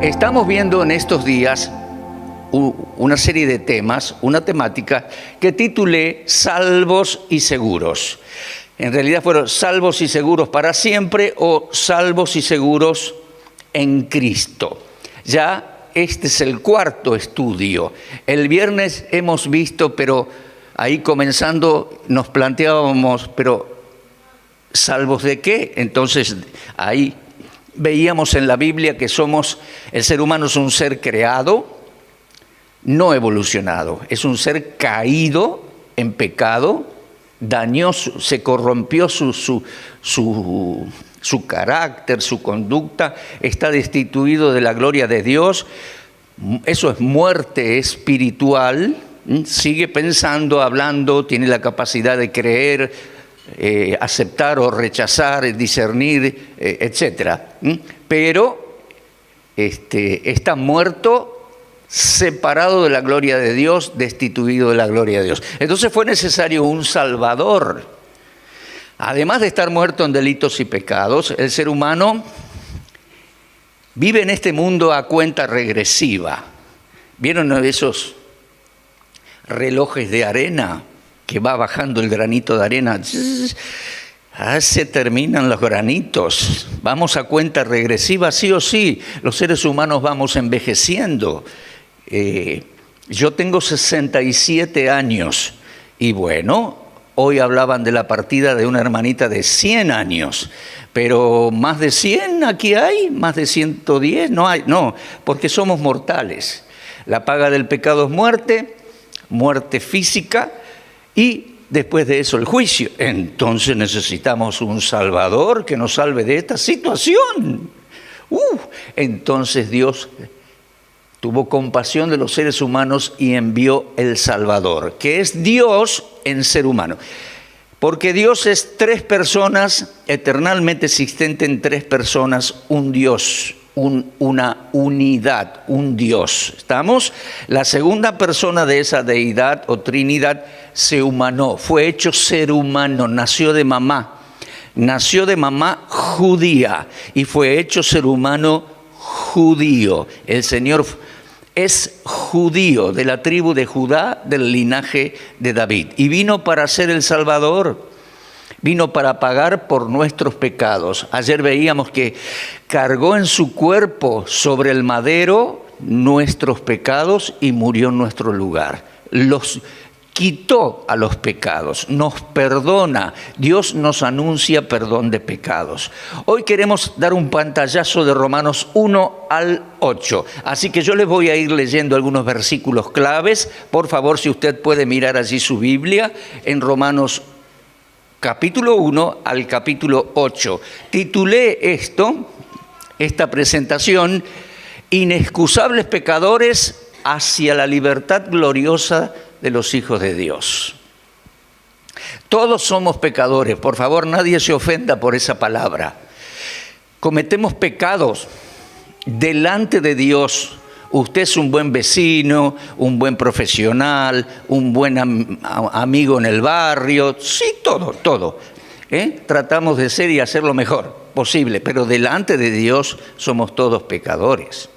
Estamos viendo en estos días una serie de temas, una temática que titulé Salvos y Seguros. En realidad fueron salvos y seguros para siempre o salvos y seguros en Cristo. Ya este es el cuarto estudio. El viernes hemos visto, pero ahí comenzando nos planteábamos, pero ¿salvos de qué? Entonces ahí veíamos en la Biblia que el ser humano es un ser creado, no evolucionado, es un ser caído en pecado, dañó, se corrompió su carácter, su conducta, está destituido de la gloria de Dios. Eso es muerte espiritual, sigue pensando, hablando, tiene la capacidad de creer, aceptar o rechazar, discernir, etc. Pero está muerto, separado de la gloria de Dios, destituido de la gloria de Dios. Entonces fue necesario un Salvador. Además de estar muerto en delitos y pecados, el ser humano vive en este mundo a cuenta regresiva. ¿Vieron esos relojes de arena que va bajando el granito de arena? Se terminan los granitos. Vamos a cuenta regresiva, sí o sí. Los seres humanos vamos envejeciendo. Yo tengo 67 años y bueno, hoy hablaban de la partida de una hermanita de 100 años, pero más de 100 aquí hay, más de 110 no hay, no, porque somos mortales. La paga del pecado es muerte, muerte física y después de eso el juicio. Entonces necesitamos un Salvador que nos salve de esta situación. Entonces Dios tuvo compasión de los seres humanos y envió el Salvador, que es Dios en ser humano. Porque Dios es tres personas, eternalmente existente en tres personas, un Dios, una unidad, un Dios. ¿Estamos? La segunda persona de esa deidad o Trinidad se humanó, fue hecho ser humano, nació de mamá judía y fue hecho ser humano judío. El Señor es judío, de la tribu de Judá, del linaje de David. Y vino para ser el Salvador, vino para pagar por nuestros pecados. Ayer veíamos que cargó en su cuerpo sobre el madero nuestros pecados y murió en nuestro lugar. Los quitó a los pecados, nos perdona. Dios nos anuncia perdón de pecados. Hoy queremos dar un pantallazo de Romanos 1 al 8. Así que yo les voy a ir leyendo algunos versículos claves. Por favor, si usted puede mirar allí su Biblia, en Romanos capítulo 1 al capítulo 8. Titulé esta presentación, Inexcusables pecadores hacia la libertad gloriosa de los hijos de Dios. Todos somos pecadores, por favor, nadie se ofenda por esa palabra. Cometemos pecados delante de Dios. Usted es un buen vecino, un buen profesional, un buen amigo en el barrio, sí, todo. Tratamos de ser y hacer lo mejor posible, pero delante de Dios somos todos pecadores.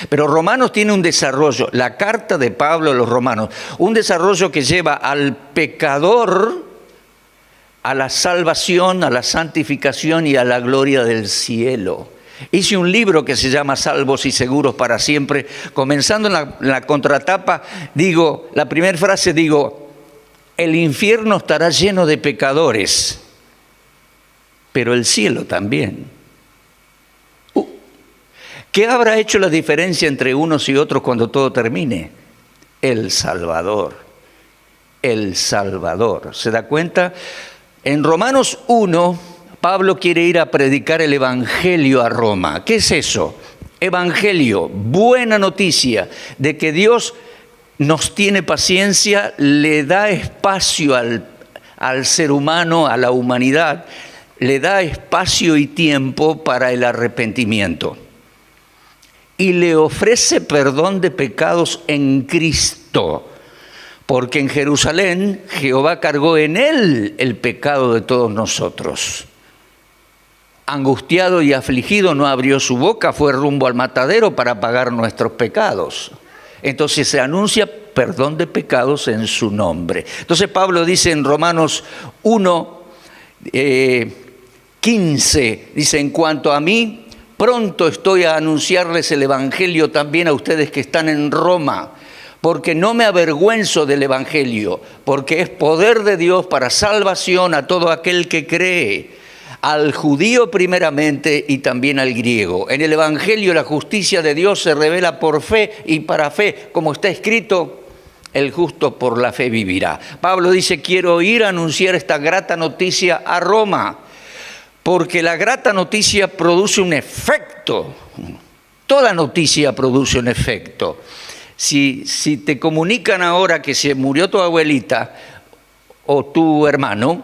Pero Romanos tiene un desarrollo, la carta de Pablo a los Romanos, un desarrollo que lleva al pecador a la salvación, a la santificación y a la gloria del cielo. Hice un libro que se llama Salvos y Seguros para Siempre. Comenzando en la contratapa, la primera frase digo, el infierno estará lleno de pecadores, pero el cielo también. ¿Qué habrá hecho la diferencia entre unos y otros cuando todo termine? El Salvador. El Salvador. ¿Se da cuenta? En Romanos 1, Pablo quiere ir a predicar el Evangelio a Roma. ¿Qué es eso? Evangelio, buena noticia de que Dios nos tiene paciencia, le da espacio al ser humano, a la humanidad, le da espacio y tiempo para el arrepentimiento. Y le ofrece perdón de pecados en Cristo, porque en Jerusalén Jehová cargó en él el pecado de todos nosotros. angustiado y afligido, no abrió su boca, fue rumbo al matadero para pagar nuestros pecados. Entonces se anuncia perdón de pecados en su nombre. Entonces Pablo dice en Romanos 1, 15, dice: en cuanto a mí, pronto estoy a anunciarles el evangelio también a ustedes que están en Roma, porque no me avergüenzo del evangelio, porque es poder de Dios para salvación a todo aquel que cree, al judío primeramente y también al griego. En el evangelio la justicia de Dios se revela por fe y para fe, como está escrito: el justo por la fe vivirá. Pablo dice: quiero ir a anunciar esta grata noticia a Roma, porque la grata noticia produce un efecto. Toda noticia produce un efecto. Si te comunican ahora que se murió tu abuelita o tu hermano,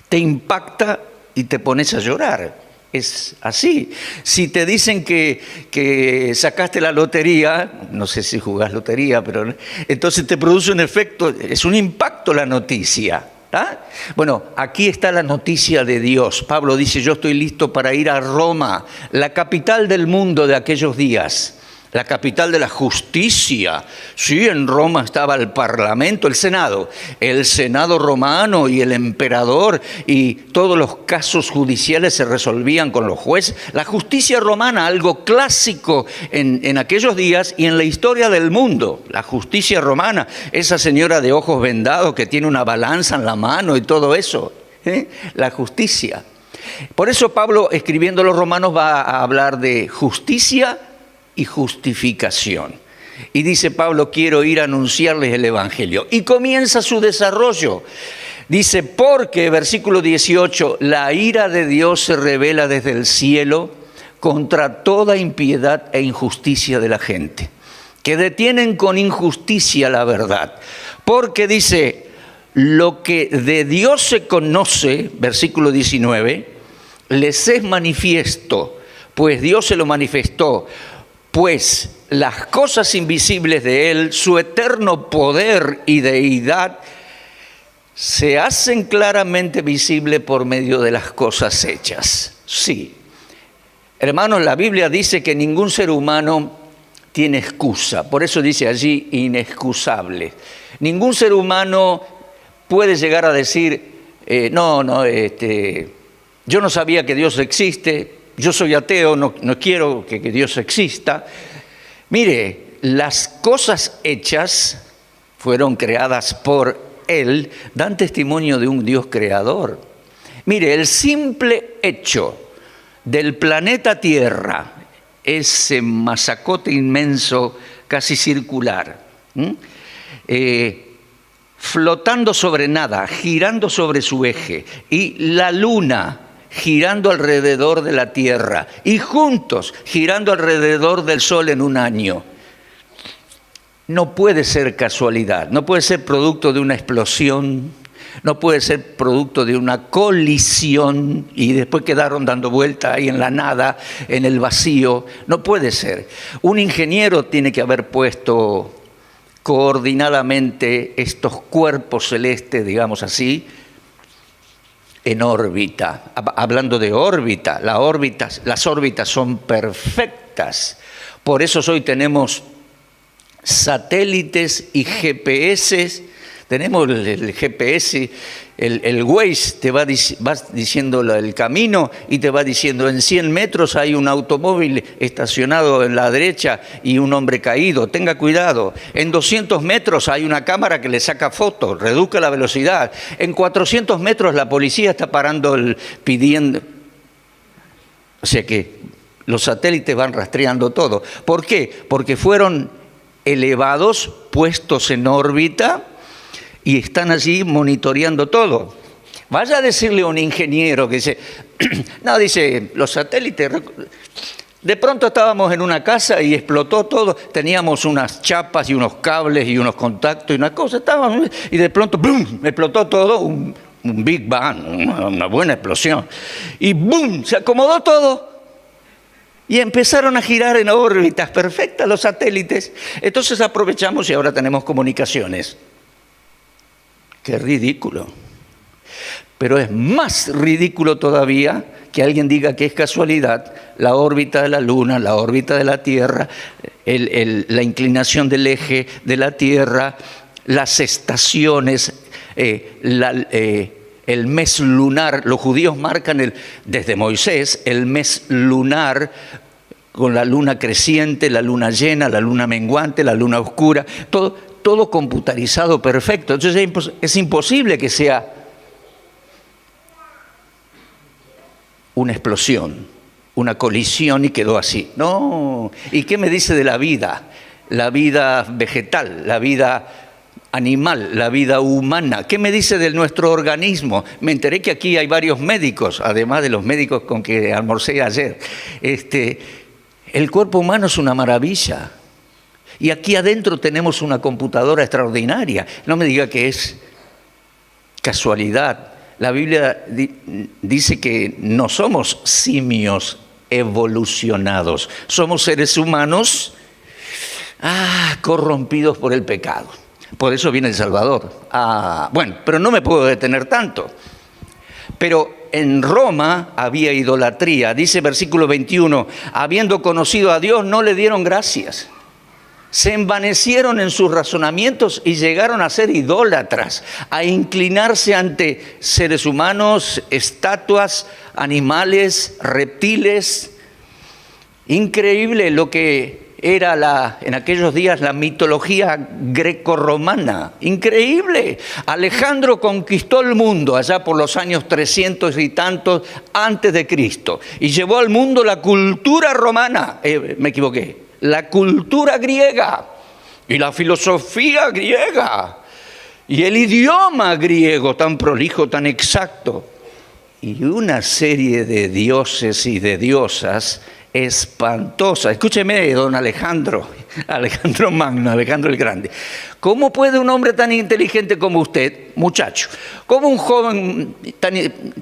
te impacta y te pones a llorar. Es así. Si te dicen que sacaste la lotería, no sé si jugás lotería, pero entonces te produce un efecto, es un impacto la noticia. ¿Ah? Bueno, aquí está la noticia de Dios. Pablo dice: yo estoy listo para ir a Roma, la capital del mundo de aquellos días, la capital de la justicia. Sí, en Roma estaba el parlamento, el Senado romano y el emperador, y todos los casos judiciales se resolvían con los jueces. La justicia romana, algo clásico en aquellos días y en la historia del mundo. La justicia romana, esa señora de ojos vendados que tiene una balanza en la mano y todo eso, la justicia. Por eso Pablo, escribiendo a los romanos, va a hablar de justicia y justificación. Y dice Pablo: quiero ir a anunciarles el evangelio. Y comienza su desarrollo. Dice: porque, versículo 18, la ira de Dios se revela desde el cielo contra toda impiedad e injusticia de la gente, que detienen con injusticia la verdad. Porque dice: lo que de Dios se conoce, versículo 19, les es manifiesto, pues Dios se lo manifestó. Pues las cosas invisibles de Él, su eterno poder y deidad, se hacen claramente visibles por medio de las cosas hechas. Sí. Hermanos, la Biblia dice que ningún ser humano tiene excusa. Por eso dice allí inexcusable. Ningún ser humano puede llegar a decir: yo no sabía que Dios existe. Yo soy ateo, no quiero que Dios exista. Mire, las cosas hechas fueron creadas por Él, dan testimonio de un Dios creador. Mire, el simple hecho del planeta Tierra, ese masacote inmenso, casi circular, flotando sobre nada, girando sobre su eje, y la luna girando alrededor de la Tierra, y juntos girando alrededor del Sol en un año. No puede ser casualidad, no puede ser producto de una explosión, no puede ser producto de una colisión y después quedaron dando vuelta ahí en la nada, en el vacío. No puede ser. Un ingeniero tiene que haber puesto coordinadamente estos cuerpos celestes, digamos así, en órbita. Hablando de órbita, las órbitas son perfectas. Por eso hoy tenemos satélites y GPS. Tenemos el GPS, el Waze te va diciendo el camino y te va diciendo: en 100 metros hay un automóvil estacionado en la derecha y un hombre caído, tenga cuidado. En 200 metros hay una cámara que le saca fotos, reduzca la velocidad. En 400 metros la policía está parando, pidiendo. O sea que los satélites van rastreando todo. ¿Por qué? Porque fueron elevados, puestos en órbita, y están allí monitoreando todo. Vaya a decirle a un ingeniero que dice: no, dice, los satélites... De pronto estábamos en una casa y explotó todo, teníamos unas chapas y unos cables y unos contactos y una cosa, y de pronto ¡bum!, explotó todo, un Big Bang, una buena explosión. Y ¡bum!, se acomodó todo. Y empezaron a girar en órbitas perfectas los satélites. Entonces aprovechamos y ahora tenemos comunicaciones. ¡Qué ridículo! Pero es más ridículo todavía que alguien diga que es casualidad la órbita de la Luna, la órbita de la Tierra, la inclinación del eje de la Tierra, las estaciones, el mes lunar. Los judíos marcan desde Moisés el mes lunar con la luna creciente, la luna llena, la luna menguante, la luna oscura, todo computarizado perfecto. Entonces es imposible que sea una explosión, una colisión y quedó así. No. ¿Y qué me dice de la vida? La vida vegetal, la vida animal, la vida humana. ¿Qué me dice de nuestro organismo? Me enteré que aquí hay varios médicos, además de los médicos con que almorcé ayer. El cuerpo humano es una maravilla. Y aquí adentro tenemos una computadora extraordinaria. No me diga que es casualidad. La Biblia dice que no somos simios evolucionados. Somos seres humanos corrompidos por el pecado. Por eso viene el Salvador. Bueno, pero no me puedo detener tanto. Pero en Roma había idolatría. Dice versículo 21, habiendo conocido a Dios, no le dieron gracias. Se envanecieron en sus razonamientos y llegaron a ser idólatras, a inclinarse ante seres humanos, estatuas, animales, reptiles. Increíble lo que era en aquellos días la mitología grecorromana. Increíble. Alejandro conquistó el mundo allá por los años 300 y tantos antes de Cristo y llevó al mundo la cultura romana. Me equivoqué. La cultura griega y la filosofía griega y el idioma griego tan prolijo, tan exacto, y una serie de dioses y de diosas espantosas. Escúcheme, don Alejandro Magno, Alejandro el Grande. ¿Cómo puede un hombre tan inteligente como usted, muchacho, cómo un joven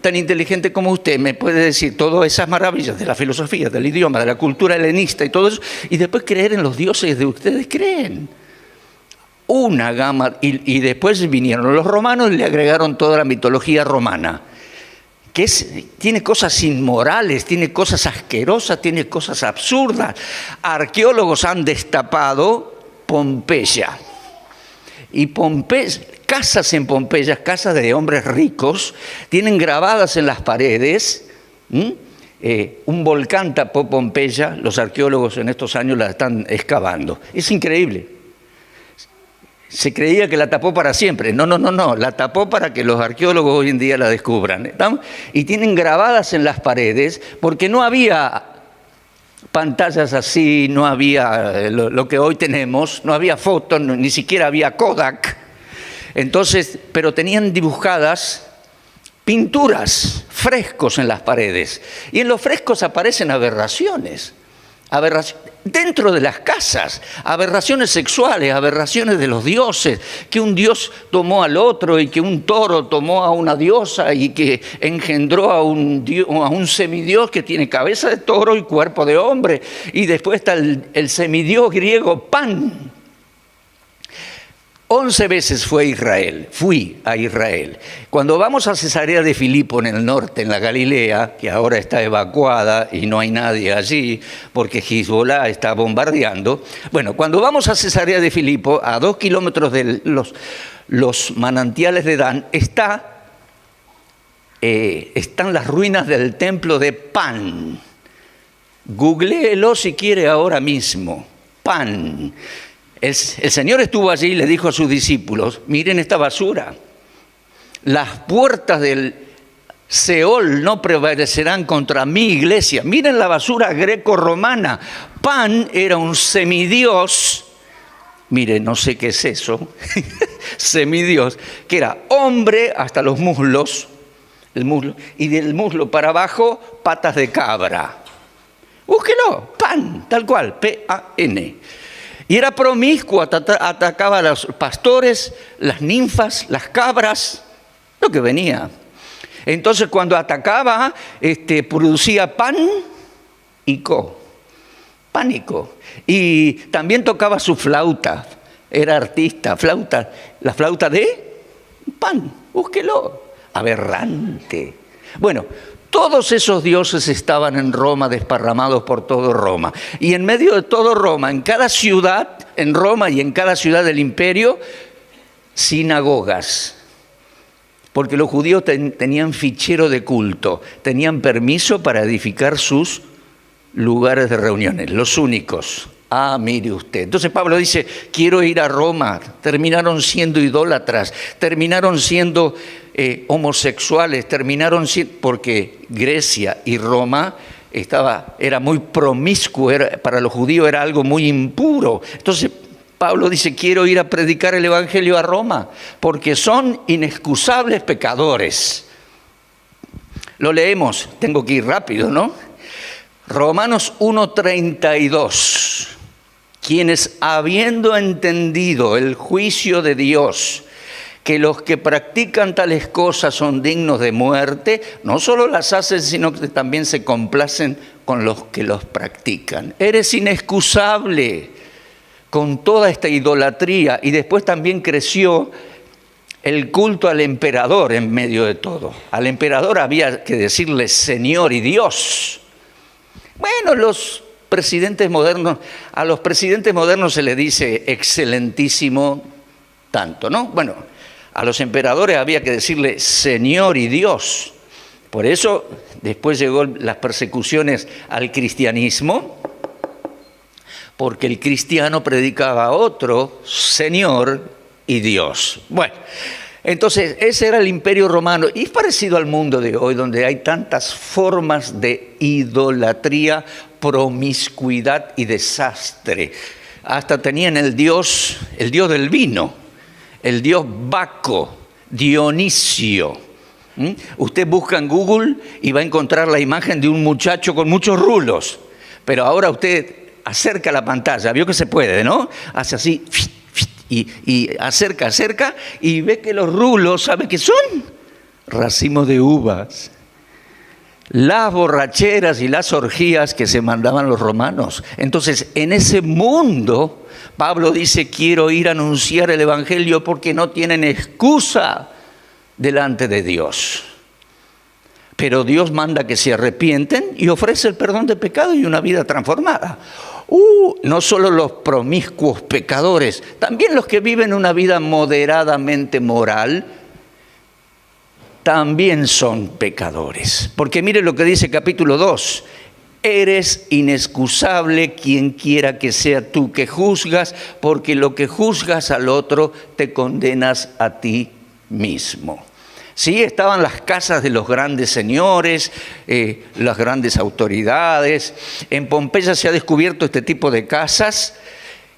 tan inteligente como usted me puede decir todas esas maravillas de la filosofía, del idioma, de la cultura helenista y todo eso, y después creer en los dioses de ustedes creen? Una gama, y después vinieron los romanos y le agregaron toda la mitología romana, que tiene cosas inmorales, tiene cosas asquerosas, tiene cosas absurdas. Arqueólogos han destapado Pompeya. Y casas en Pompeya, casas de hombres ricos, tienen grabadas en las paredes, un volcán tapó Pompeya, los arqueólogos en estos años la están excavando. Es increíble. Se creía que la tapó para siempre. No, la tapó para que los arqueólogos hoy en día la descubran. Y tienen grabadas en las paredes porque no había pantallas así, no había lo que hoy tenemos, no había fotos, ni siquiera había Kodak. Entonces, pero tenían dibujadas pinturas, frescos en las paredes. Y en los frescos aparecen aberraciones. Dentro de las casas, aberraciones sexuales, aberraciones de los dioses, que un dios tomó al otro y que un toro tomó a una diosa y que engendró a un semidios que tiene cabeza de toro y cuerpo de hombre. Y después está el semidios griego Pan. 11 veces fui a Israel. Cuando vamos a Cesarea de Filipo en el norte, en la Galilea, que ahora está evacuada y no hay nadie allí porque Hezbollah está bombardeando. Bueno, cuando vamos a Cesarea de Filipo, a 2 kilómetros de los manantiales de Dan, están las ruinas del templo de Pan. Googléelo si quiere ahora mismo. Pan. El Señor estuvo allí y le dijo a sus discípulos, miren esta basura, las puertas del Seol no prevalecerán contra mi iglesia. Miren la basura greco-romana. Pan era un semidios, mire, no sé qué es eso, semidios, que era hombre hasta los muslos, y del muslo para abajo, patas de cabra. Búsquelo, Pan, tal cual, P-A-N. Y era promiscuo, atacaba a los pastores, las ninfas, las cabras, lo que venía. Entonces cuando atacaba, producía pánico. Y también tocaba su flauta, era artista, la flauta de Pan, búsquelo, aberrante. Bueno, Todos esos dioses estaban en Roma, desparramados por todo Roma. Y en medio de todo Roma, en cada ciudad, en Roma y en cada ciudad del imperio, sinagogas. Porque los judíos tenían fichero de culto, tenían permiso para edificar sus lugares de reuniones, los únicos. Ah, mire usted. Entonces Pablo dice, quiero ir a Roma. Terminaron siendo idólatras, terminaron siendo homosexuales, terminaron siendo, porque Grecia y Roma era muy promiscuo, para los judíos era algo muy impuro. Entonces Pablo dice, quiero ir a predicar el evangelio a Roma, porque son inexcusables pecadores. Lo leemos, tengo que ir rápido, ¿no? Romanos 1:32. Quienes habiendo entendido el juicio de Dios, que los que practican tales cosas son dignos de muerte, no solo las hacen, sino que también se complacen con los que los practican. Eres inexcusable con toda esta idolatría. Y después también creció el culto al emperador en medio de todo. Al emperador había que decirle Señor y Dios. Bueno, a los presidentes modernos se les dice excelentísimo tanto, ¿no? Bueno, a los emperadores había que decirle Señor y Dios. Por eso después llegó las persecuciones al cristianismo, porque el cristiano predicaba a otro Señor y Dios. Bueno, entonces ese era el imperio romano, y es parecido al mundo de hoy, donde hay tantas formas de idolatría, promiscuidad y desastre. Hasta tenían el dios del vino, el dios Baco, Dionisio. Usted busca en Google y va a encontrar la imagen de un muchacho con muchos rulos, pero ahora usted acerca la pantalla, vio que se puede, ¿no? Hace así y acerca y ve que los rulos, ¿sabe qué son? Racimos de uvas. Las borracheras y las orgías que se mandaban los romanos. Entonces, en ese mundo, Pablo dice, quiero ir a anunciar el evangelio porque no tienen excusa delante de Dios. Pero Dios manda que se arrepienten y ofrece el perdón de pecado y una vida transformada. No solo los promiscuos pecadores, también los que viven una vida moderadamente moral, también son pecadores. Porque mire lo que dice capítulo 2. Eres inexcusable quien quiera que sea tú que juzgas, porque lo que juzgas al otro te condenas a ti mismo. Sí, estaban las casas de los grandes señores, las grandes autoridades. En Pompeya se ha descubierto este tipo de casas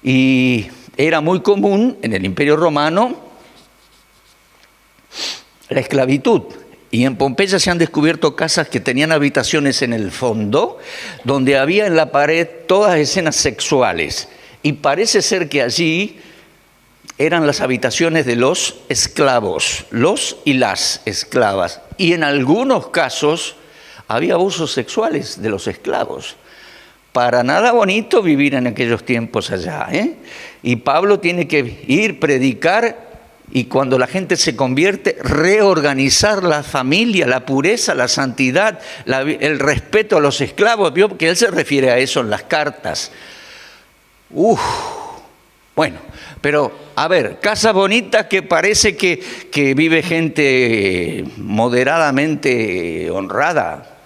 y era muy común en el Imperio Romano la esclavitud. Y en Pompeya se han descubierto casas que tenían habitaciones en el fondo, donde había en la pared todas escenas sexuales. Y parece ser que allí eran las habitaciones de los esclavos, los y las esclavas. Y en algunos casos había abusos sexuales de los esclavos. Para nada bonito vivir en aquellos tiempos allá, ¿eh? Y Pablo tiene que ir, predicar, y cuando la gente se convierte, reorganizar la familia, la pureza, la santidad, el respeto a los esclavos. ¿Vio? Porque él se refiere a eso en las cartas. Bueno, pero a ver, casa bonita que parece que vive gente moderadamente honrada.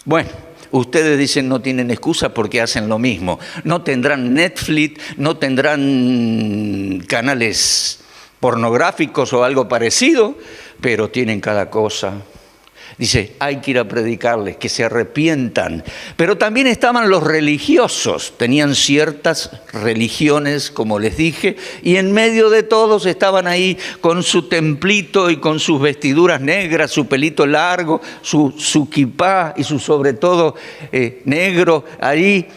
Bueno, ustedes dicen no tienen excusa porque hacen lo mismo. No tendrán Netflix, no tendrán canales pornográficos o algo parecido, pero tienen cada cosa. Dice, hay que ir a predicarles, que se arrepientan. Pero también estaban los religiosos, tenían ciertas religiones, como les dije, y en medio de todos estaban ahí con su templito y con sus vestiduras negras, su pelito largo, su kipá y su sobre todo negro, ahí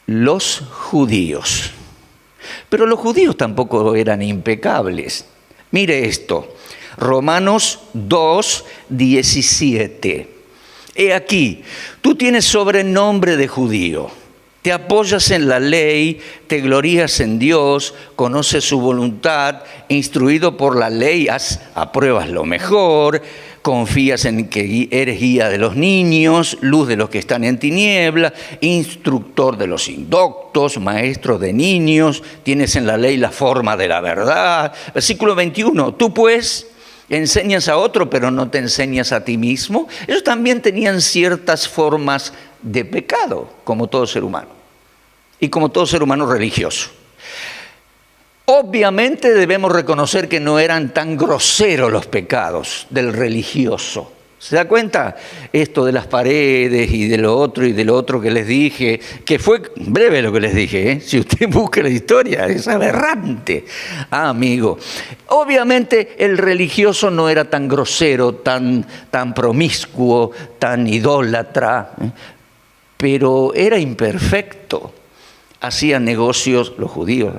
los judíos. Pero los judíos tampoco eran impecables. Mire esto, Romanos 2:17. He aquí, tú tienes sobrenombre de judío, te apoyas en la ley, te glorías en Dios, conoces su voluntad, instruido por la ley, apruebas lo mejor, confías en que eres guía de los niños, luz de los que están en tiniebla, instructor de los indoctos, maestro de niños, tienes en la ley la forma de la verdad. Versículo 21, tú pues enseñas a otro, pero no te enseñas a ti mismo. Ellos también tenían ciertas formas de pecado, como todo ser humano, y como todo ser humano religioso. Obviamente debemos reconocer que no eran tan groseros los pecados del religioso. ¿Se da cuenta? Esto de las paredes y de lo otro que les dije, que fue breve lo que les dije, ¿eh? Si usted busca la historia, es aberrante. Amigo, obviamente el religioso no era tan grosero, tan promiscuo, tan idólatra, ¿eh? Pero era imperfecto. Hacían negocios, los judíos,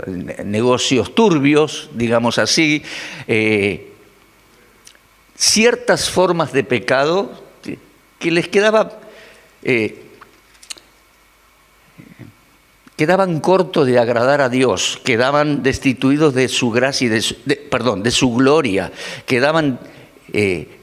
negocios turbios, digamos así, ciertas formas de pecado que les quedaban cortos de agradar a Dios, quedaban destituidos de su gracia y de su gloria, quedaban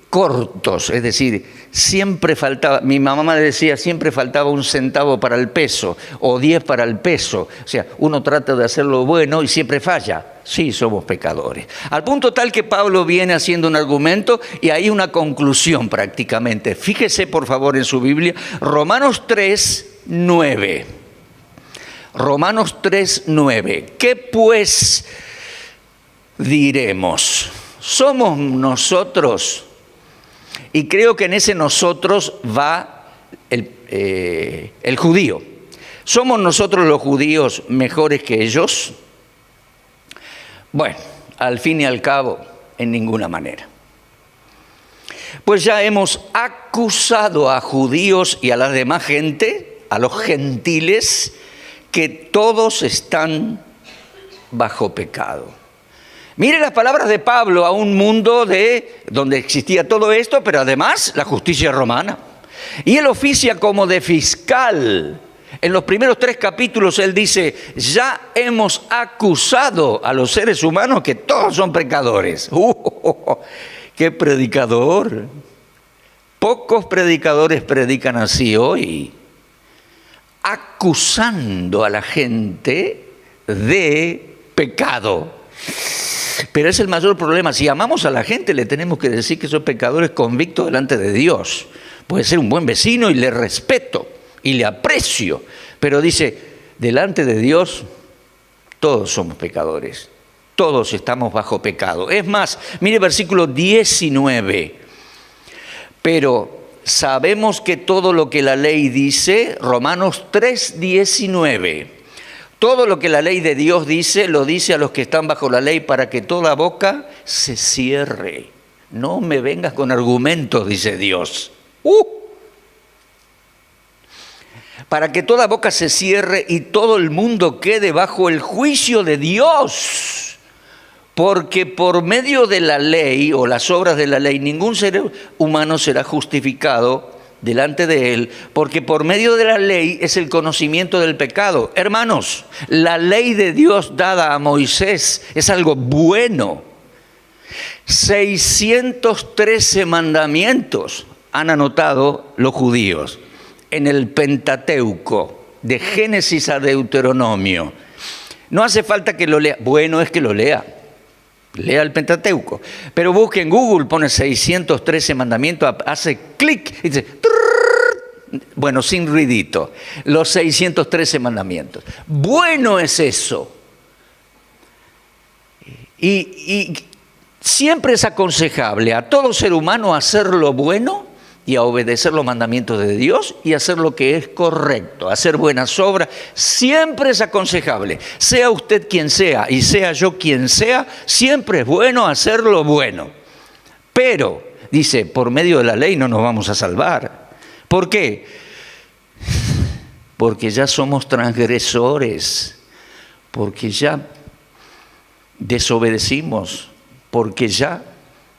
cortos, es decir, siempre faltaba, mi mamá me decía, siempre faltaba un centavo para el peso o 10 para el peso. O sea, uno trata de hacer lo bueno y siempre falla. Sí, somos pecadores. Al punto tal que Pablo viene haciendo un argumento y hay una conclusión prácticamente. Fíjese por favor en su Biblia, Romanos 3:9. Romanos 3:9. ¿Qué pues diremos? ¿Somos nosotros? Y creo que en ese nosotros va el judío. ¿Somos nosotros los judíos mejores que ellos? Bueno, al fin y al cabo, en ninguna manera. Pues ya hemos acusado a judíos y a la demás gente, a los gentiles, que todos están bajo pecado. Mire las palabras de Pablo a un mundo donde existía todo esto, pero además la justicia romana. Y él oficia como de fiscal. En los primeros 3 capítulos él dice, ya hemos acusado a los seres humanos que todos son pecadores. ¡Qué predicador! Pocos predicadores predican así hoy, acusando a la gente de pecado. Pero es el mayor problema. Si amamos a la gente, le tenemos que decir que son pecadores convictos delante de Dios. Puede ser un buen vecino y le respeto y le aprecio, pero dice, delante de Dios, todos somos pecadores. Todos estamos bajo pecado. Es más, mire versículo 19. Pero sabemos que todo lo que la ley dice, Romanos 3:19, todo lo que la ley de Dios dice, lo dice a los que están bajo la ley para que toda boca se cierre. No me vengas con argumentos, dice Dios. Para que toda boca se cierre y todo el mundo quede bajo el juicio de Dios. Porque por medio de la ley o las obras de la ley, ningún ser humano será justificado delante de él, porque por medio de la ley es el conocimiento del pecado. Hermanos, la ley de Dios dada a Moisés es algo bueno. 613 mandamientos han anotado los judíos en el Pentateuco, de Génesis a Deuteronomio. No hace falta que lo lea, bueno es que lo lea. Lea el Pentateuco, pero busque en Google, pone 613 mandamientos, hace clic y dice, bueno, sin ruidito, los 613 mandamientos. Bueno es eso. Y siempre es aconsejable a todo ser humano hacer lo bueno y a obedecer los mandamientos de Dios y hacer lo que es correcto, hacer buenas obras. Siempre es aconsejable, sea usted quien sea y sea yo quien sea, siempre es bueno hacer lo bueno. Pero, dice, por medio de la ley no nos vamos a salvar. ¿Por qué? Porque ya somos transgresores, porque ya desobedecimos, porque ya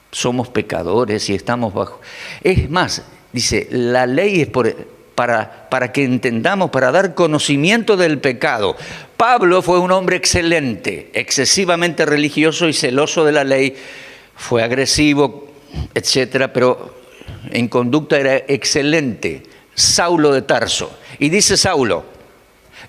somos pecadores y estamos bajo. Es más, dice, la ley es para que entendamos, para dar conocimiento del pecado. Pablo fue un hombre excelente, excesivamente religioso y celoso de la ley, fue agresivo, etcétera, pero en conducta era excelente, Saulo de Tarso. Y dice Saulo,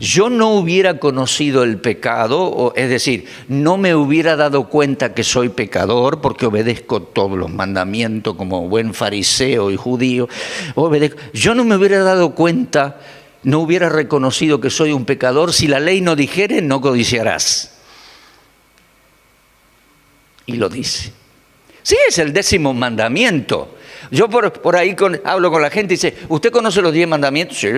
yo no hubiera conocido el pecado, es decir, no me hubiera dado cuenta que soy pecador porque obedezco todos los mandamientos como buen fariseo y judío. Yo no me hubiera dado cuenta, no hubiera reconocido que soy un pecador si la ley no dijere, no codiciarás. Y lo dice. Sí, es el 10º mandamiento. Yo por ahí hablo con la gente y dice, ¿usted conoce los 10 mandamientos? Sí,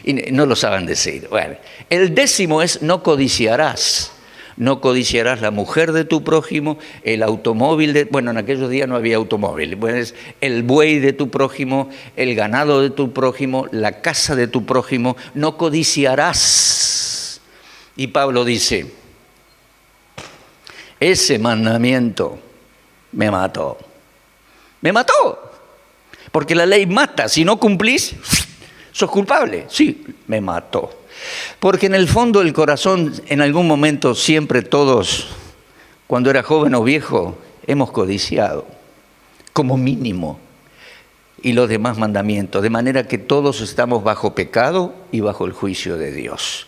y no lo saben decir. Bueno, el 10º es no codiciarás. No codiciarás la mujer de tu prójimo, el automóvil bueno, en aquellos días no había automóvil, pues el buey de tu prójimo, el ganado de tu prójimo, la casa de tu prójimo, no codiciarás. Y Pablo dice, ese mandamiento me mató. Me mató, porque la ley mata. Si no cumplís, sos culpable. Sí, me mató. Porque en el fondo del corazón, en algún momento, siempre todos, cuando era joven o viejo, hemos codiciado, como mínimo, y los demás mandamientos. De manera que todos estamos bajo pecado y bajo el juicio de Dios.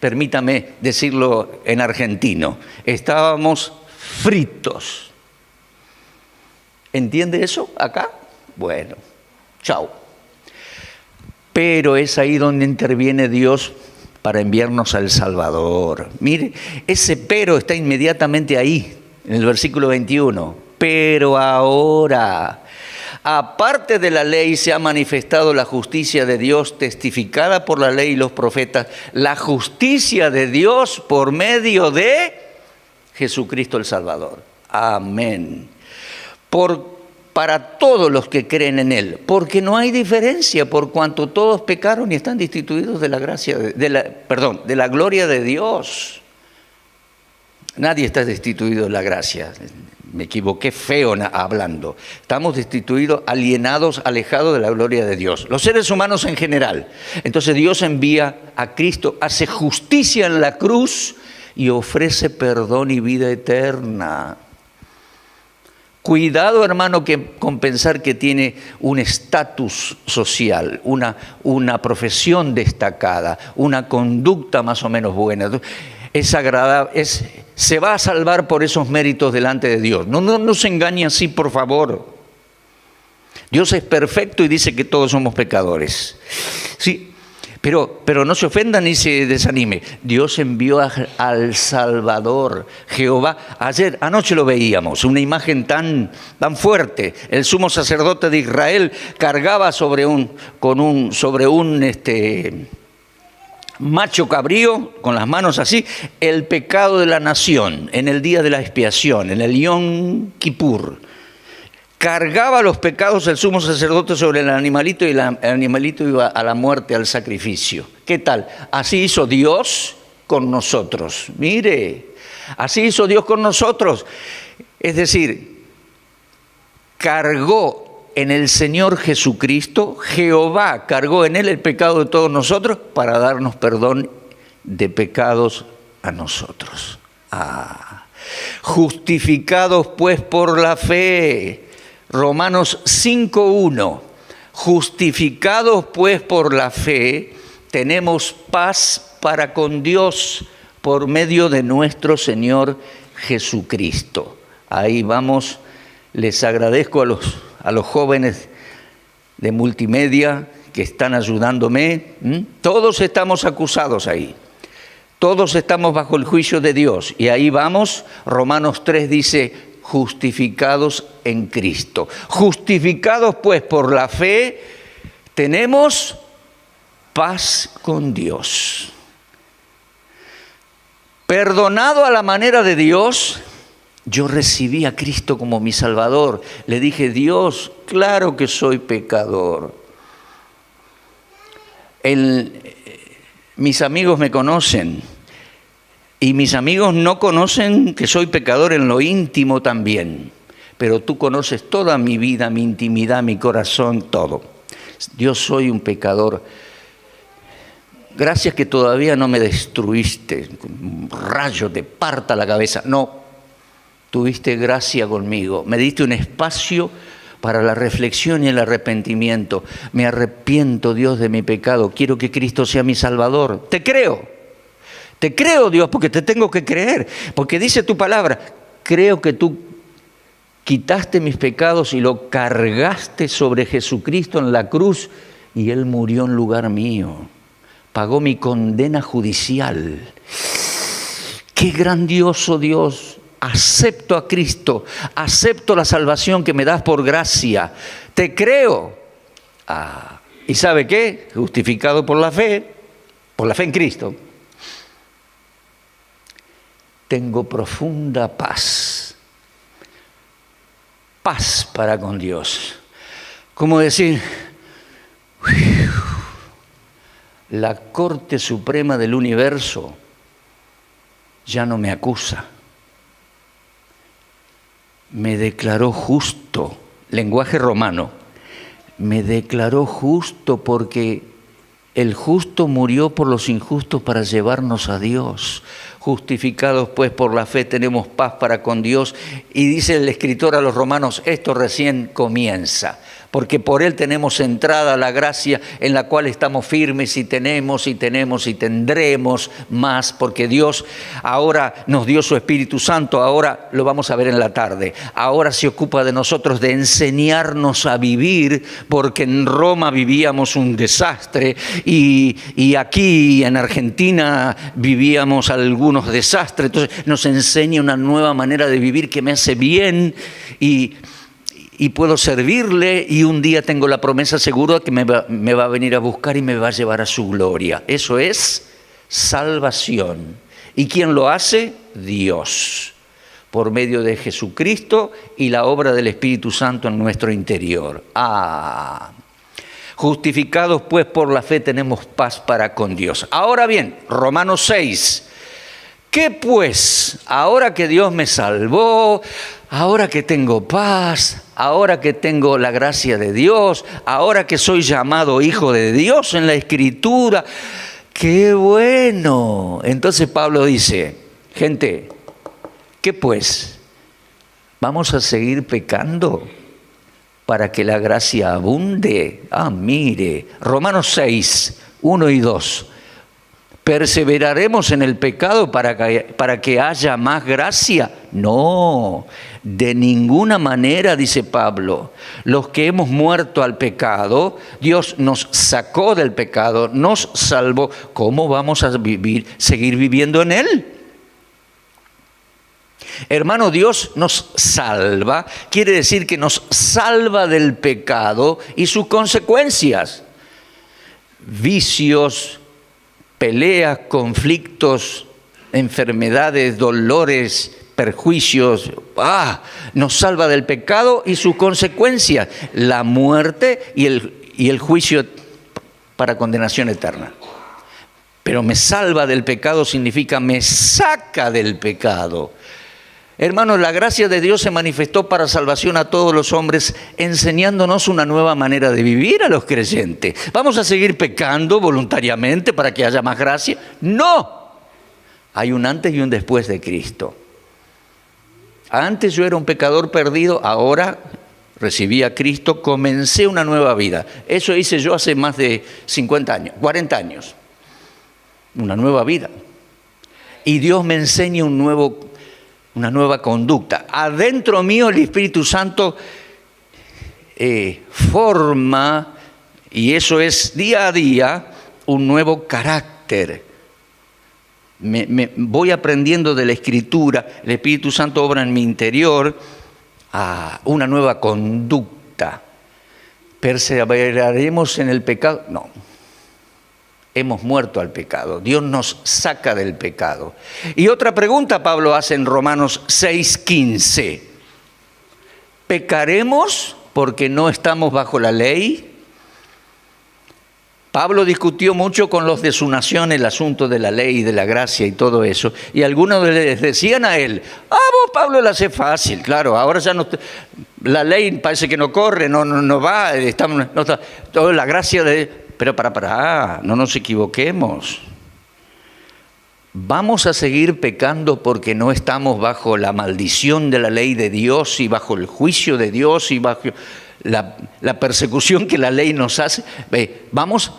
Permítame decirlo en argentino. Estábamos fritos. ¿Entiende eso acá? Bueno, chao. Pero es ahí donde interviene Dios para enviarnos al Salvador. Mire, ese pero está inmediatamente ahí, en el versículo 21. Pero ahora, aparte de la ley, se ha manifestado la justicia de Dios, testificada por la ley y los profetas, la justicia de Dios por medio de Jesucristo el Salvador. Amén. Para todos los que creen en Él, porque no hay diferencia, por cuanto todos pecaron y están destituidos de la gracia, de la gloria de Dios. Nadie está destituido de la gracia. Me equivoqué feo hablando. Estamos destituidos, alienados, alejados de la gloria de Dios. Los seres humanos en general. Entonces Dios envía a Cristo, hace justicia en la cruz y ofrece perdón y vida eterna. Cuidado, hermano, con pensar que tiene un estatus social, una profesión destacada, una conducta más o menos buena. Es agradable, se va a salvar por esos méritos delante de Dios. No se engañe así, por favor. Dios es perfecto y dice que todos somos pecadores. Sí. Pero no se ofenda ni se desanime. Dios envió al Salvador, Jehová. Anoche lo veíamos, una imagen tan fuerte. El sumo sacerdote de Israel cargaba sobre un macho cabrío, con las manos así, el pecado de la nación en el día de la expiación, en el Yom Kippur. Cargaba los pecados del sumo sacerdote sobre el animalito y el animalito iba a la muerte, al sacrificio. ¿Qué tal? Así hizo Dios con nosotros. Mire, así hizo Dios con nosotros. Es decir, cargó en el Señor Jesucristo, Jehová cargó en Él el pecado de todos nosotros para darnos perdón de pecados a nosotros. Justificados pues por la fe. Romanos 5:1, justificados pues por la fe, tenemos paz para con Dios por medio de nuestro Señor Jesucristo. Ahí vamos, les agradezco a los jóvenes de multimedia que están ayudándome. Todos estamos acusados ahí, todos estamos bajo el juicio de Dios. Y ahí vamos, Romanos 3 dice, justificados en Cristo. Justificados pues por la fe, tenemos paz con Dios. Perdonado a la manera de Dios, yo recibí a Cristo como mi Salvador. Le dije, Dios, claro que soy pecador. Mis amigos me conocen. Y mis amigos no conocen que soy pecador en lo íntimo también. Pero tú conoces toda mi vida, mi intimidad, mi corazón, todo. Yo soy un pecador. Gracias que todavía no me destruiste. Un rayo te parta la cabeza. No. tuviste gracia conmigo, me diste un espacio para la reflexión y el arrepentimiento. Me arrepiento, Dios, de mi pecado. Quiero que Cristo sea mi Salvador. Te creo, Dios, porque te tengo que creer. Porque dice tu palabra, creo que tú quitaste mis pecados y lo cargaste sobre Jesucristo en la cruz y Él murió en lugar mío. Pagó mi condena judicial. ¡Qué grandioso Dios! Acepto a Cristo, acepto la salvación que me das por gracia. Te creo. ¿Y sabe qué? Justificado por la fe en Cristo, tengo profunda paz. Paz para con Dios. Como decir, la Corte Suprema del Universo ya no me acusa. Me declaró justo, lenguaje romano, me declaró justo porque el justo murió por los injustos para llevarnos a Dios. Justificados pues por la fe tenemos paz para con Dios. Y dice el escritor a los romanos, esto recién comienza, porque por Él tenemos entrada a la gracia en la cual estamos firmes y tenemos y tendremos más, porque Dios ahora nos dio su Espíritu Santo, ahora lo vamos a ver en la tarde, ahora se ocupa de nosotros de enseñarnos a vivir, porque en Roma vivíamos un desastre y aquí en Argentina vivíamos algunos desastres, entonces nos enseña una nueva manera de vivir que me hace bien y puedo servirle, y un día tengo la promesa segura que me va a venir a buscar y me va a llevar a su gloria. Eso es salvación. ¿Y quién lo hace? Dios, por medio de Jesucristo y la obra del Espíritu Santo en nuestro interior. Justificados pues por la fe tenemos paz para con Dios. Ahora bien, Romanos 6. ¿Qué pues? Ahora que Dios me salvó, ahora que tengo paz, ahora que tengo la gracia de Dios, ahora que soy llamado hijo de Dios en la Escritura, ¡qué bueno! Entonces Pablo dice, gente, ¿qué pues? ¿Vamos a seguir pecando para que la gracia abunde? Mire, Romanos 6, 1 y 2. ¿Perseveraremos en el pecado para que haya más gracia? No, de ninguna manera, dice Pablo. Los que hemos muerto al pecado, Dios nos sacó del pecado, nos salvó. ¿Cómo vamos a seguir viviendo en él? Hermano, Dios nos salva, quiere decir que nos salva del pecado y sus consecuencias. Vicios, peleas, conflictos, enfermedades, dolores, perjuicios. Nos salva del pecado y sus consecuencias, la muerte y el juicio para condenación eterna. Pero me salva del pecado significa me saca del pecado. Hermanos, la gracia de Dios se manifestó para salvación a todos los hombres, enseñándonos una nueva manera de vivir a los creyentes. ¿Vamos a seguir pecando voluntariamente para que haya más gracia? ¡No! Hay un antes y un después de Cristo. Antes yo era un pecador perdido, ahora recibí a Cristo, comencé una nueva vida. Eso hice yo hace más de 50 años, 40 años. Una nueva vida. Y Dios me enseña una nueva conducta. Adentro mío el Espíritu Santo forma, y eso es día a día, un nuevo carácter. Voy aprendiendo de la Escritura, el Espíritu Santo obra en mi interior una nueva conducta. ¿Perseveraremos en el pecado? No. Hemos muerto al pecado. Dios nos saca del pecado. Y otra pregunta Pablo hace en Romanos 6:15. ¿Pecaremos porque no estamos bajo la ley? Pablo discutió mucho con los de su nación el asunto de la ley y de la gracia y todo eso. Y algunos les decían a él, vos Pablo lo hace fácil, claro, ahora ya no, la ley parece que no corre, no va, toda la gracia de... Pero no nos equivoquemos. ¿Vamos a seguir pecando porque no estamos bajo la maldición de la ley de Dios y bajo el juicio de Dios y bajo la persecución que la ley nos hace? ¿Vamos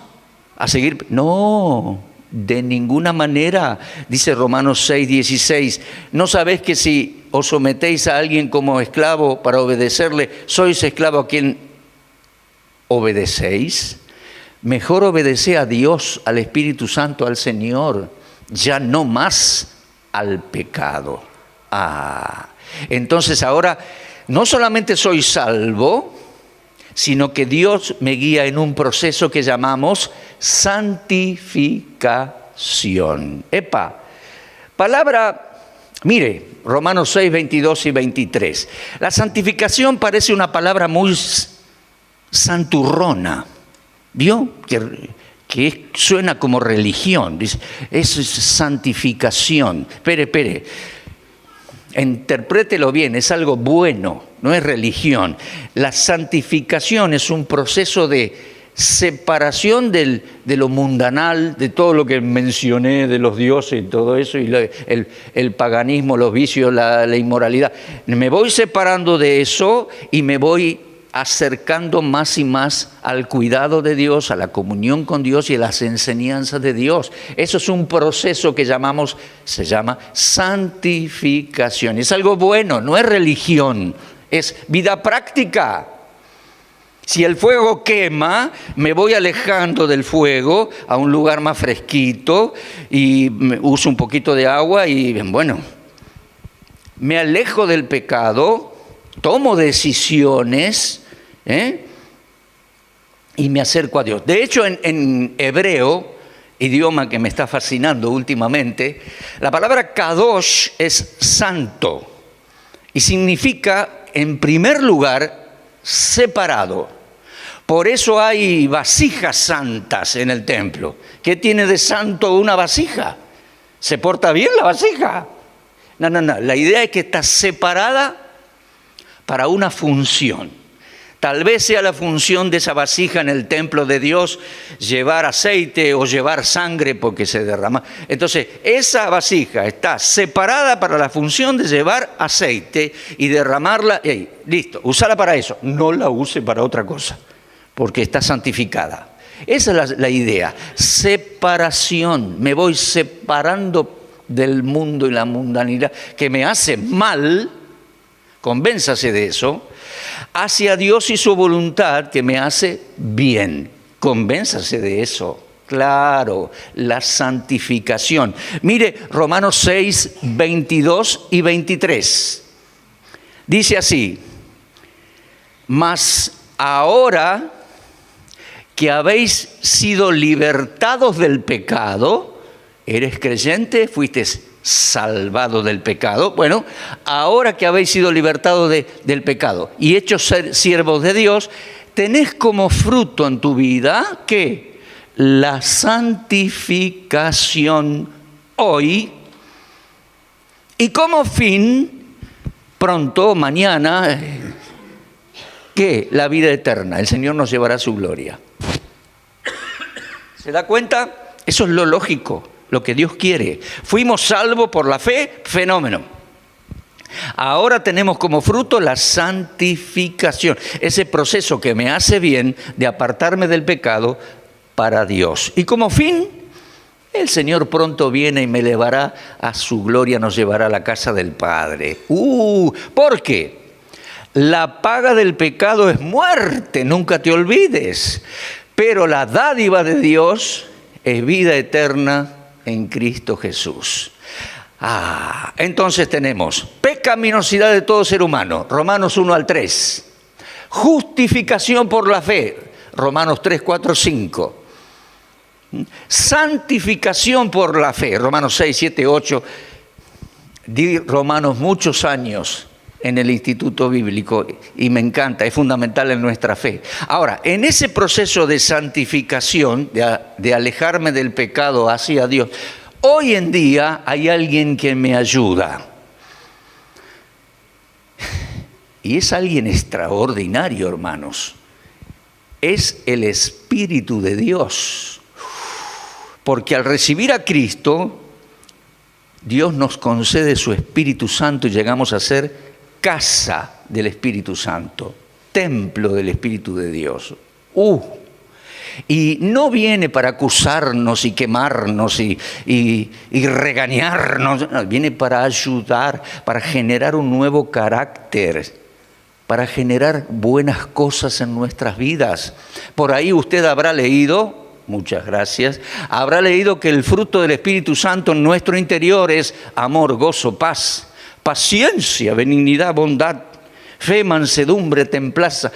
a seguir? No, de ninguna manera. Dice Romanos 6:16, ¿no sabéis que si os sometéis a alguien como esclavo para obedecerle, sois esclavo a quien obedecéis? Mejor obedece a Dios, al Espíritu Santo, al Señor, ya no más al pecado. Entonces ahora no solamente soy salvo, sino que Dios me guía en un proceso que llamamos santificación. Palabra, mire, Romanos 6, 22 y 23. La santificación parece una palabra muy santurrona, ¿vio? Que suena como religión, dice, eso es santificación. Espere, interprételo bien, es algo bueno, no es religión. La santificación es un proceso de separación de lo mundanal, de todo lo que mencioné, de los dioses y todo eso, y el paganismo, los vicios, la inmoralidad. Me voy separando de eso y me voy acercando más y más al cuidado de Dios, a la comunión con Dios y a las enseñanzas de Dios. Eso es un proceso que se llama santificación. Es algo bueno, no es religión, es vida práctica. Si el fuego quema, me voy alejando del fuego a un lugar más fresquito y uso un poquito de agua y bueno, me alejo del pecado, tomo decisiones, y me acerco a Dios. De hecho, en hebreo, idioma que me está fascinando últimamente, la palabra kadosh es santo y significa, en primer lugar, separado. Por eso hay vasijas santas en el templo. ¿Qué tiene de santo una vasija? ¿Se porta bien la vasija? No. La idea es que está separada para una función. Tal vez sea la función de esa vasija en el templo de Dios llevar aceite o llevar sangre porque se derrama. Entonces, esa vasija está separada para la función de llevar aceite y derramarla. Listo, úsala para eso. No la use para otra cosa, porque está santificada. Esa es la idea. Separación. Me voy separando del mundo y la mundanidad que me hace mal. Convénzase de eso, hacia Dios y su voluntad que me hace bien. Convénzase de eso. Claro, la santificación. Mire, Romanos 6, 22 y 23. Dice así, mas ahora que habéis sido libertados del pecado, ¿eres creyente? ¿Fuiste salvado del pecado? Bueno, ahora que habéis sido libertados del pecado y hechos ser siervos de Dios, tenés como fruto en tu vida, ¿qué? La santificación hoy y como fin, pronto, mañana, ¿qué? La vida eterna. El Señor nos llevará a su gloria. ¿Se da cuenta? Eso es lo lógico. Lo que Dios quiere. Fuimos salvos por la fe, fenómeno. Ahora tenemos como fruto la santificación, ese proceso que me hace bien de apartarme del pecado para Dios. Y como fin, el Señor pronto viene y me elevará a su gloria, nos llevará a la casa del Padre. ¿Por qué? La paga del pecado es muerte, nunca te olvides. Pero la dádiva de Dios es vida eterna en Cristo Jesús. Entonces tenemos pecaminosidad de todo ser humano, Romanos 1 al 3. Justificación por la fe, Romanos 3, 4, 5. Santificación por la fe, Romanos 6, 7, 8. Di Romanos muchos años en el Instituto Bíblico y me encanta, es fundamental en nuestra fe. Ahora, en ese proceso de santificación, de alejarme del pecado hacia Dios, hoy en día hay alguien que me ayuda. Y es alguien extraordinario, hermanos. Es el Espíritu de Dios. Porque al recibir a Cristo, Dios nos concede su Espíritu Santo y llegamos a ser casa del Espíritu Santo, templo del Espíritu de Dios. Y no viene para acusarnos y quemarnos y regañarnos, no, viene para ayudar, para generar un nuevo carácter, para generar buenas cosas en nuestras vidas. Por ahí usted habrá leído, muchas gracias, habrá leído que el fruto del Espíritu Santo en nuestro interior es amor, gozo, paz, paciencia, benignidad, bondad, fe, mansedumbre, templanza.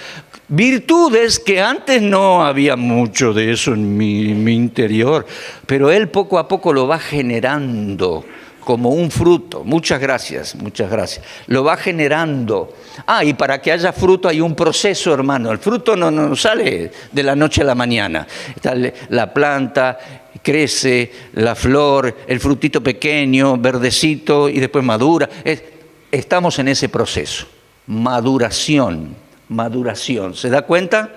Virtudes que antes no había mucho de eso en mi interior, pero Él poco a poco lo va generando como un fruto. Muchas gracias, muchas gracias. Lo va generando. Y para que haya fruto hay un proceso, hermano. El fruto no sale de la noche a la mañana. Está la planta, crece, la flor, el frutito pequeño, verdecito y después madura. Estamos en ese proceso. Maduración. ¿Se da cuenta?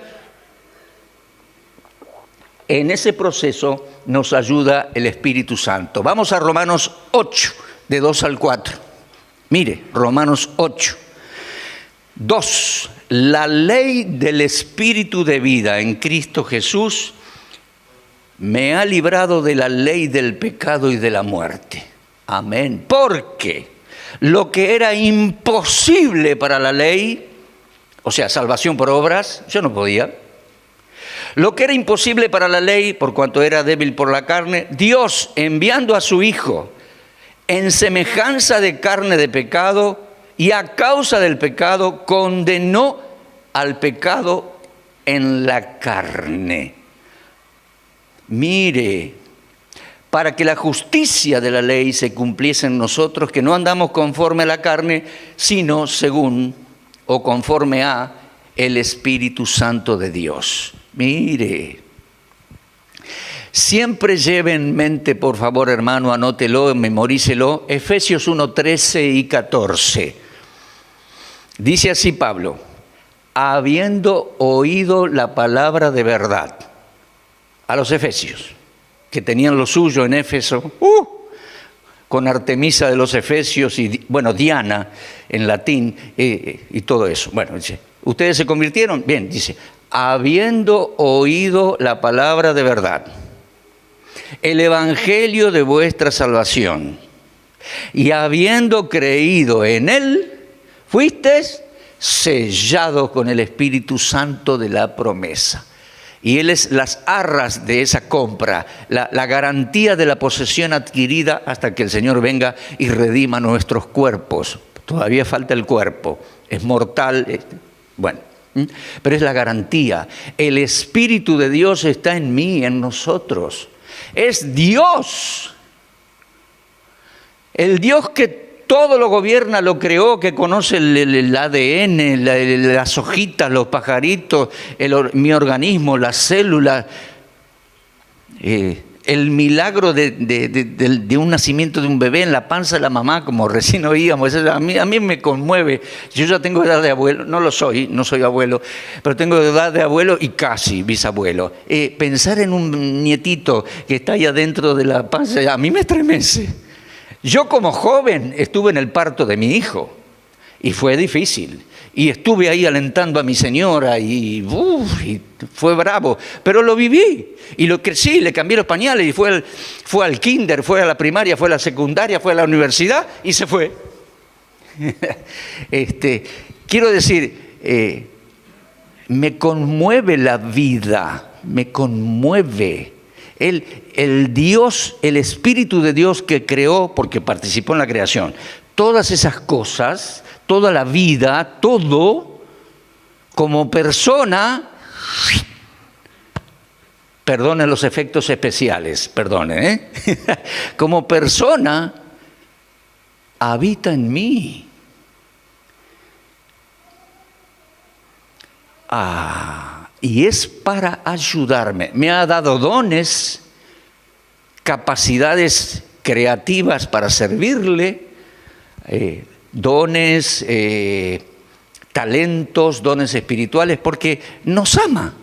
En ese proceso nos ayuda el Espíritu Santo. Vamos a Romanos 8, de 2 al 4. Mire, Romanos 8. 2. La ley del Espíritu de vida en Cristo Jesús me ha librado de la ley del pecado y de la muerte. Amén. Porque lo que era imposible para la ley, o sea, salvación por obras, yo no podía. Lo que era imposible para la ley, por cuanto era débil por la carne, Dios, enviando a su Hijo en semejanza de carne de pecado, y a causa del pecado, condenó al pecado en la carne. Mire, para que la justicia de la ley se cumpliese en nosotros, que no andamos conforme a la carne, sino según o conforme a el Espíritu Santo de Dios. Mire, siempre lleve en mente, por favor, hermano, anótelo, memorícelo, Efesios 1, 13 y 14. Dice así Pablo: habiendo oído la palabra de verdad, a los efesios, que tenían lo suyo en Éfeso, con Artemisa de los Efesios y, bueno, Diana en latín y todo eso. Bueno, dice, ¿ustedes se convirtieron? Bien, dice, habiendo oído la palabra de verdad, el evangelio de vuestra salvación, y habiendo creído en él, fuisteis sellados con el Espíritu Santo de la promesa. Y Él es las arras de esa compra, la garantía de la posesión adquirida hasta que el Señor venga y redima nuestros cuerpos. Todavía falta el cuerpo, es mortal, bueno, pero es la garantía. El Espíritu de Dios está en mí, en nosotros. Es Dios, el Dios que todo lo gobierna, lo creó, que conoce el ADN, las hojitas, los pajaritos, mi organismo, las células, el milagro de un nacimiento de un bebé en la panza de la mamá, como recién oíamos. A mí me conmueve. Yo ya tengo edad de abuelo, no soy abuelo, pero tengo edad de abuelo y casi bisabuelo. Pensar en un nietito que está ahí adentro de la panza, a mí me estremece. Yo como joven estuve en el parto de mi hijo y fue difícil. Y estuve ahí alentando a mi señora y fue bravo, pero lo viví y lo crecí, le cambié los pañales y fue al kinder, fue a la primaria, fue a la secundaria, fue a la universidad y se fue. Quiero decir, me conmueve la vida, me conmueve. El Dios, el Espíritu de Dios que creó, porque participó en la creación, todas esas cosas, toda la vida, todo, como persona, perdone los efectos especiales, perdone, como persona, habita en mí. Y es para ayudarme. Me ha dado dones, capacidades creativas para servirle, dones, talentos, dones espirituales, porque nos ama,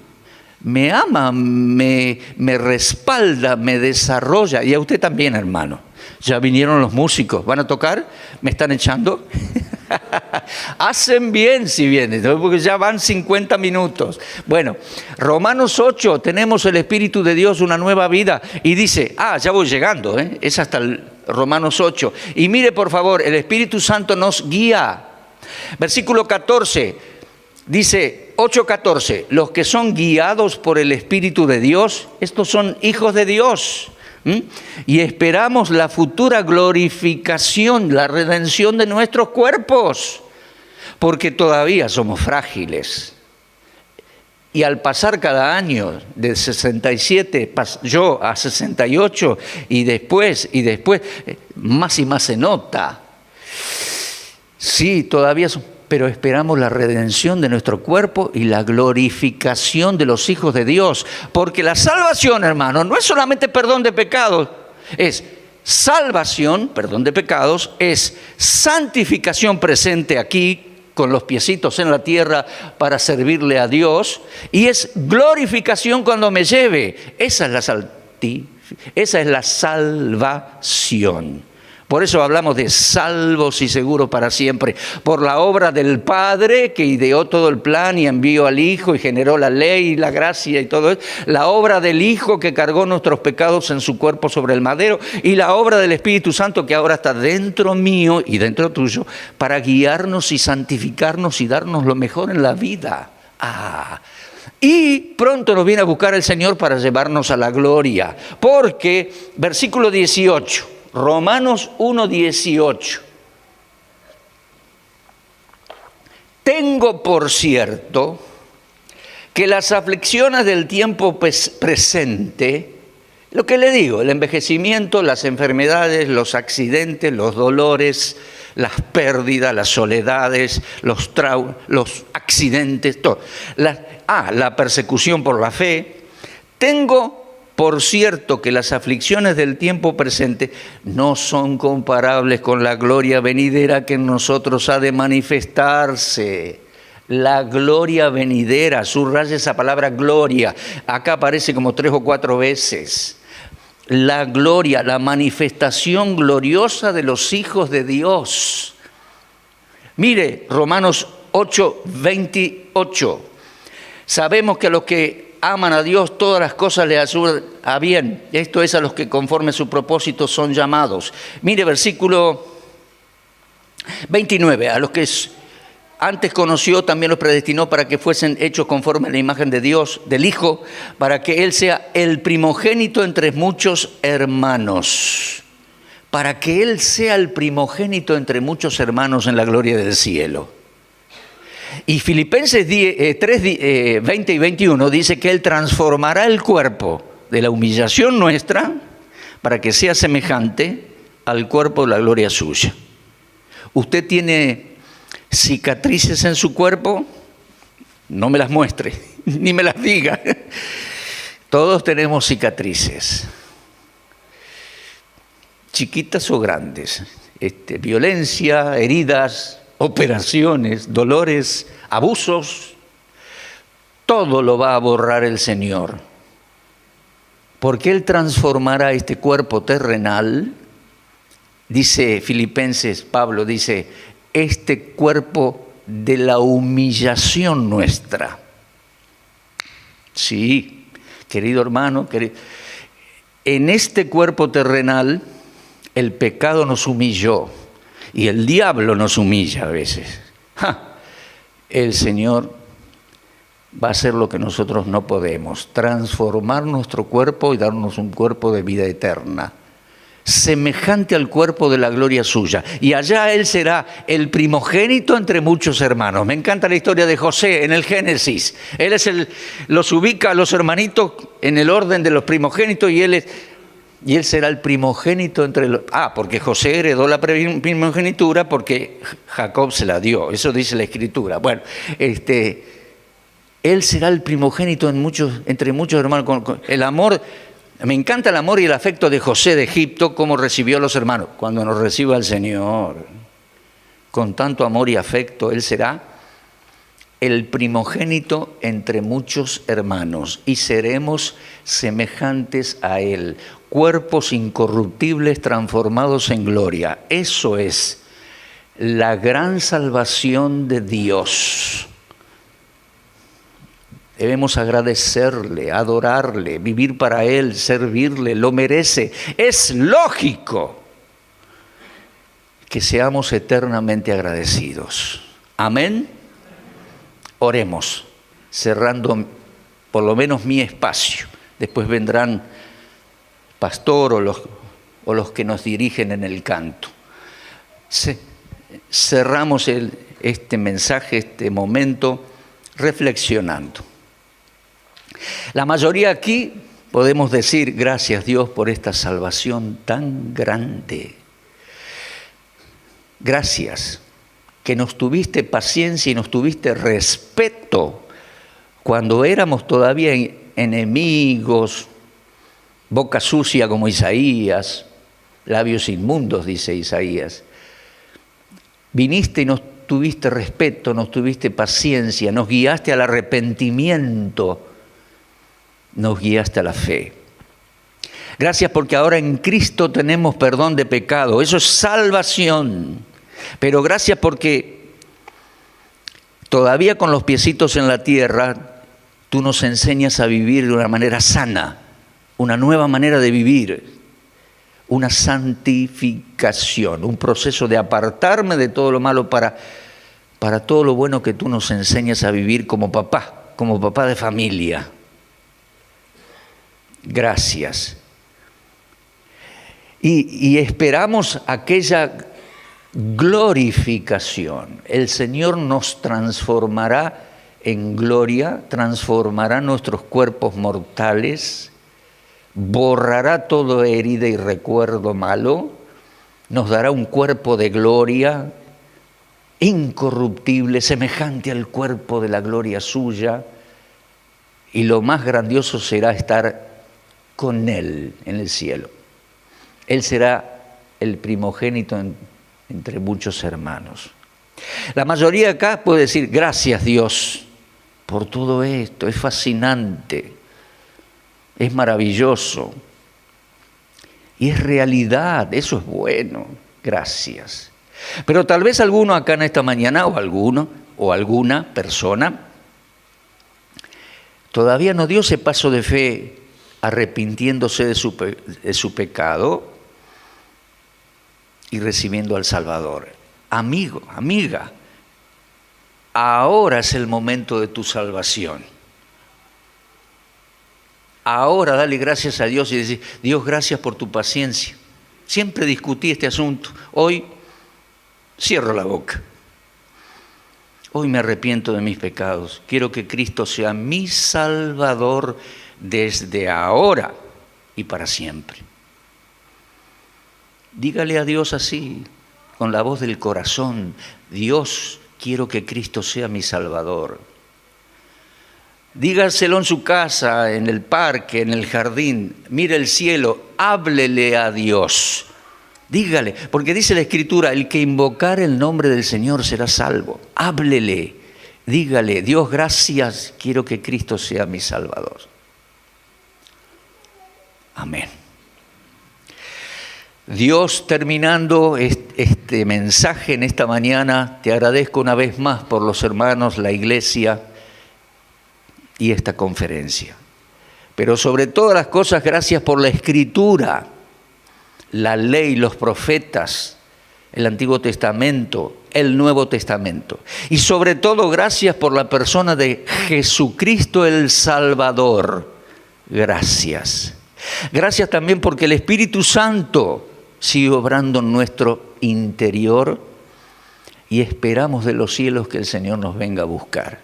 me respalda, me desarrolla, y a usted también, hermano. Ya vinieron los músicos. ¿Van a tocar? ¿Me están echando? Hacen bien si vienen, ¿no? Porque ya van 50 minutos. Bueno, Romanos 8, tenemos el Espíritu de Dios, una nueva vida. Y dice, ya voy llegando, es hasta el Romanos 8. Y mire por favor, el Espíritu Santo nos guía. Versículo 14, dice 8:14, los que son guiados por el Espíritu de Dios, estos son hijos de Dios. Y esperamos la futura glorificación, la redención de nuestros cuerpos, porque todavía somos frágiles. Y al pasar cada año de 67, yo a 68, y después, más y más se nota. Sí, todavía pero esperamos la redención de nuestro cuerpo y la glorificación de los hijos de Dios. Porque la salvación, hermano, no es solamente perdón de pecados, es salvación, perdón de pecados, es santificación presente aquí, con los piecitos en la tierra para servirle a Dios, y es glorificación cuando me lleve. Esa es la salvación. Por eso hablamos de salvos y seguros para siempre, por la obra del Padre que ideó todo el plan y envió al Hijo y generó la ley y la gracia y todo eso, la obra del Hijo que cargó nuestros pecados en su cuerpo sobre el madero, y la obra del Espíritu Santo que ahora está dentro mío y dentro tuyo para guiarnos y santificarnos y darnos lo mejor en la vida. Y pronto nos viene a buscar el Señor para llevarnos a la gloria, porque versículo 18, Romanos 1:18. Tengo por cierto que las aflicciones del tiempo presente, lo que le digo, el envejecimiento, las enfermedades, los accidentes, los dolores, las pérdidas, las soledades, los accidentes, todo. La persecución por la fe. Tengo por cierto que las aflicciones del tiempo presente no son comparables con la gloria venidera que en nosotros ha de manifestarse. La gloria venidera, subraya esa palabra gloria, acá aparece como 3 o 4 veces. La gloria, la manifestación gloriosa de los hijos de Dios. Mire, Romanos 8:28. Sabemos que a los que aman a Dios, todas las cosas le ayudan a bien. Esto es a los que conforme a su propósito son llamados. Mire, versículo 29. A los que antes conoció, también los predestinó para que fuesen hechos conforme a la imagen de Dios, del Hijo, para que Él sea el primogénito entre muchos hermanos. Para que Él sea el primogénito entre muchos hermanos en la gloria del cielo. Y Filipenses 3, 20 y 21 dice que Él transformará el cuerpo de la humillación nuestra para que sea semejante al cuerpo de la gloria suya. ¿Usted tiene cicatrices en su cuerpo? No me las muestre, ni me las diga. Todos tenemos cicatrices, chiquitas o grandes, violencia, heridas, operaciones, dolores, abusos, todo lo va a borrar el Señor. Porque Él transformará este cuerpo terrenal, dice Filipenses, Pablo dice, este cuerpo de la humillación nuestra. Sí, querido hermano, en este cuerpo terrenal el pecado nos humilló. Y el diablo nos humilla a veces. El Señor va a hacer lo que nosotros no podemos, transformar nuestro cuerpo y darnos un cuerpo de vida eterna, semejante al cuerpo de la gloria suya. Y allá Él será el primogénito entre muchos hermanos. Me encanta la historia de José en el Génesis. Él los ubica a los hermanitos en el orden de los primogénitos y Él será el primogénito entre los... porque José heredó la primogenitura porque Jacob se la dio. Eso dice la Escritura. Bueno, Él será el primogénito entre muchos hermanos. El amor, me encanta el amor y el afecto de José de Egipto, cómo recibió a los hermanos. Cuando nos reciba el Señor, con tanto amor y afecto, Él será el primogénito entre muchos hermanos, y seremos semejantes a Él, cuerpos incorruptibles transformados en gloria. Eso es la gran salvación de Dios. Debemos agradecerle, adorarle, vivir para Él, servirle, lo merece. Es lógico que seamos eternamente agradecidos. Amén. Oremos, cerrando por lo menos mi espacio. Después vendrán pastor o los que nos dirigen en el canto. Cerramos este mensaje, este momento, reflexionando. La mayoría aquí podemos decir, gracias Dios por esta salvación tan grande. Gracias que nos tuviste paciencia y nos tuviste respeto cuando éramos todavía enemigos, boca sucia como Isaías, labios inmundos, dice Isaías. Viniste y nos tuviste respeto, nos tuviste paciencia, nos guiaste al arrepentimiento, nos guiaste a la fe. Gracias porque ahora en Cristo tenemos perdón de pecado. Eso es salvación. Pero gracias porque todavía con los piecitos en la tierra, tú nos enseñas a vivir de una manera sana, una nueva manera de vivir, una santificación, un proceso de apartarme de todo lo malo para todo lo bueno que tú nos enseñas a vivir como papá de familia. Gracias. Y esperamos aquella glorificación. El Señor nos transformará en gloria, transformará nuestros cuerpos mortales, borrará toda herida y recuerdo malo, nos dará un cuerpo de gloria, incorruptible, semejante al cuerpo de la gloria suya, y lo más grandioso será estar con Él en el cielo. Él será el primogénito entre muchos hermanos. La mayoría acá puede decir, gracias Dios por todo esto, es fascinante, es maravilloso, y es realidad, eso es bueno, gracias. Pero tal vez alguno acá en esta mañana, o alguna persona, todavía no dio ese paso de fe arrepintiéndose de su pecado y recibiendo al Salvador. Amigo, amiga, ahora es el momento de tu salvación. Ahora dale gracias a Dios y decir, Dios, gracias por tu paciencia. Siempre discutí este asunto. Hoy cierro la boca. Hoy me arrepiento de mis pecados. Quiero que Cristo sea mi Salvador desde ahora y para siempre. Dígale a Dios así, con la voz del corazón, Dios, quiero que Cristo sea mi Salvador. Dígaselo en su casa, en el parque, en el jardín, mire el cielo, háblele a Dios. Dígale, porque dice la Escritura, el que invocar el nombre del Señor será salvo. Háblele, dígale, Dios, gracias, quiero que Cristo sea mi Salvador. Amén. Dios, terminando este mensaje en esta mañana, te agradezco una vez más por los hermanos, la iglesia y esta conferencia. Pero sobre todas las cosas, gracias por la Escritura, la ley, los profetas, el Antiguo Testamento, el Nuevo Testamento. Y sobre todo, gracias por la persona de Jesucristo el Salvador. Gracias. Gracias también porque el Espíritu Santo sigue obrando en nuestro interior y esperamos de los cielos que el Señor nos venga a buscar.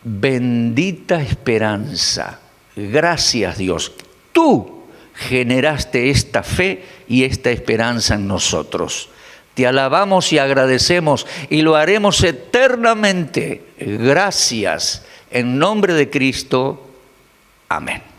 Bendita esperanza. Gracias, Dios. Tú generaste esta fe y esta esperanza en nosotros. Te alabamos y agradecemos y lo haremos eternamente. Gracias. En nombre de Cristo. Amén.